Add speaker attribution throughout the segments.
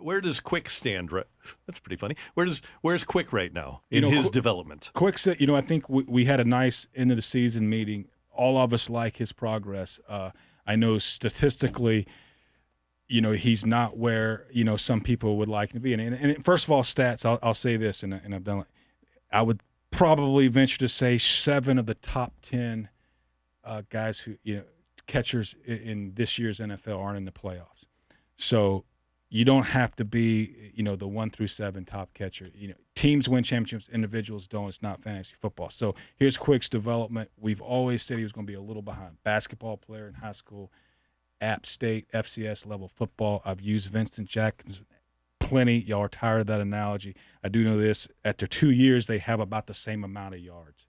Speaker 1: where does Quick stand? That's pretty funny. Where's Quick right now in his development?
Speaker 2: Quick said, I think we had a nice end of the season meeting. All of us like his progress. I know statistically, he's not where some people would like him to be. And first of all, stats. I'll say this, and I've done it. I would probably venture to say 7 of the top 10 guys who catchers in this year's NFL aren't in the playoffs. So you don't have to be the 1 through 7 top catcher. Teams win championships, individuals don't. It's not fantasy football. So here's Quick's development. We've always said he was going to be a little behind. Basketball player in high school, App State, FCS level football. I've used Vincent Jackson plenty. Y'all are tired of that analogy. I do know this. After 2 years, they have about the same amount of yards.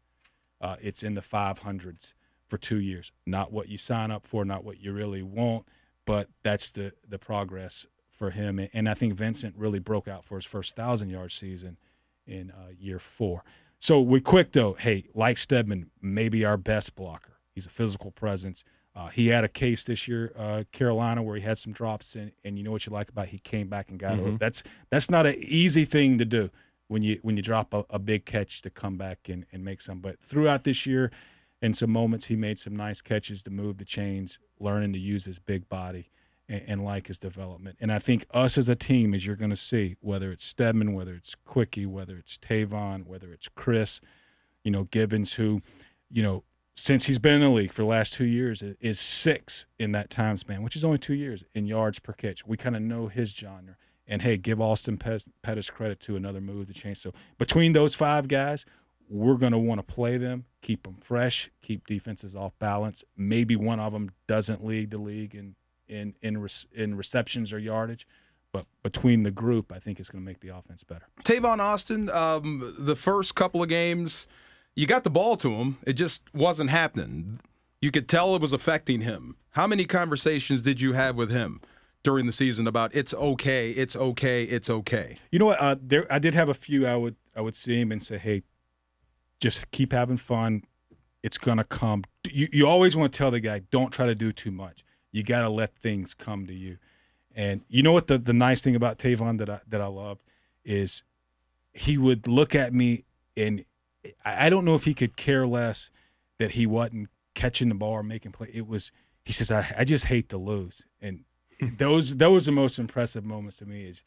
Speaker 2: It's in the 500s for 2 years. Not what you sign up for, not what you really want, but that's the progress for him. And I think Vincent really broke out for his first 1,000-yard season in year 4. So we're Quick, though. Hey, like Stedman, maybe our best blocker. He's a physical presence. He had a case this year, Carolina, where he had some drops, and you know what you like about it? He came back and got it. That's not an easy thing to do when you drop a big catch to come back and make some. But throughout this year, in some moments, he made some nice catches to move the chains, learning to use his big body and like his development. And I think us as a team, as you're going to see, whether it's Stedman, whether it's Quickie, whether it's Tavon, whether it's Chris, Gibbons, who, since he's been in the league for the last 2 years, is 6 in that time span, which is only 2 years, in yards per catch. We kind of know his genre. And, hey, give Austin Pettis credit to another move to change. So between those 5 guys, we're going to want to play them, keep them fresh, keep defenses off balance. Maybe one of them doesn't lead the league in receptions or yardage. But between the group, I think it's going to make the offense better.
Speaker 3: Tavon Austin, the first couple of games, you got the ball to him. It just wasn't happening. You could tell it was affecting him. How many conversations did you have with him during the season about it's okay, it's okay, it's okay?
Speaker 2: You know what? I did have a few. I would see him and say, hey, just keep having fun. It's going to come. You always want to tell the guy, don't try to do too much. You got to let things come to you. And you know what the nice thing about Tavon that I loved is he would look at me, and I don't know if he could care less that he wasn't catching the ball or making play. He says, I just hate to lose. And those were the most impressive moments to me. Is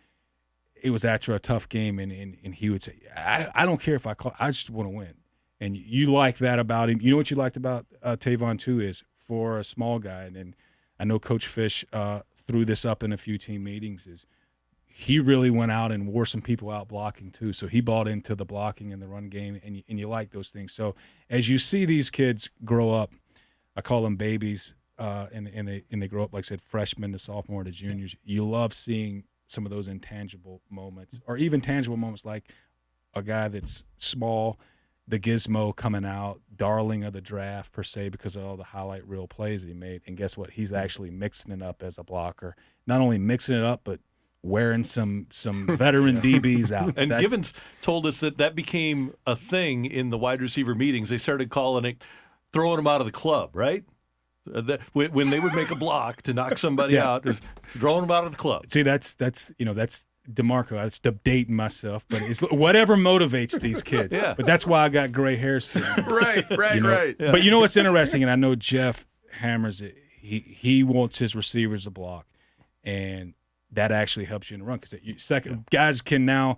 Speaker 2: it was after a tough game, and he would say, I don't care if I call, I just want to win. And you like that about him. You know what you liked about Tavon, too, is for a small guy, and I know Coach Fish threw this up in a few team meetings, is he really went out and wore some people out blocking, too. So he bought into the blocking and the run game, and you like those things. So as you see these kids grow up, I call them babies, and they grow up, like I said, freshmen to sophomore to juniors, you love seeing some of those intangible moments, or even tangible moments like a guy that's small, the gizmo coming out, darling of the draft per se because of all the highlight reel plays that he made. And guess what? He's actually mixing it up as a blocker. Not only mixing it up, but wearing some veteran DBs out.
Speaker 1: And Gibbons told us that became a thing in the wide receiver meetings. They started calling it throwing them out of the club, right? When they would make a block to knock somebody out, it was throwing them out of the club.
Speaker 2: See, that's DeMarco. That's debating myself, but it's whatever motivates these kids.
Speaker 1: Yeah.
Speaker 2: But that's why I got gray hairs soon.
Speaker 3: Right.
Speaker 2: Yeah. But you know what's interesting, and I know Jeff hammers it. He wants his receivers to block, and that actually helps you in the run because guys can now,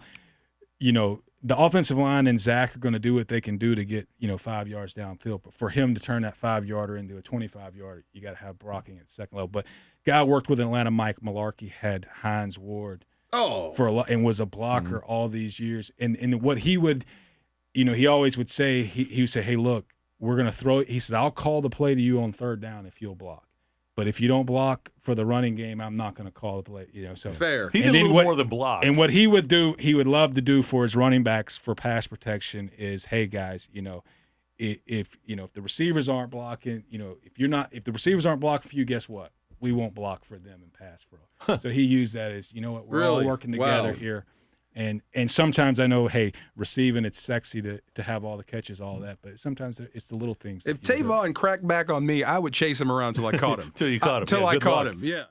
Speaker 2: the offensive line and Zach are going to do what they can do to get 5 yards downfield. But for him to turn that 5-yarder into a 25-yarder, you got to have blocking at second level. But guy I worked with in Atlanta, Mike Malarkey, had Hines Ward for a lot and was a blocker all these years. And what he would, he always would say, he would say, hey, look, we're going to throw it. He says, I'll call the play to you on third down if you'll block. But if you don't block for the running game, I'm not going to call the play. So
Speaker 3: fair.
Speaker 1: He did a little more than block.
Speaker 2: And what he would do, he would love to do for his running backs for pass protection is, hey guys, if the receivers aren't blocking, if the receivers aren't blocking for you, guess what? We won't block for them in pass pro. So he used that as, we're all working together here. And sometimes I know, hey, receiving, it's sexy to have all the catches, all that, but sometimes it's the little things.
Speaker 3: If Tavon cracked back on me, I would chase him around till I caught him.
Speaker 1: Till you caught him.
Speaker 3: Till I caught him, yeah.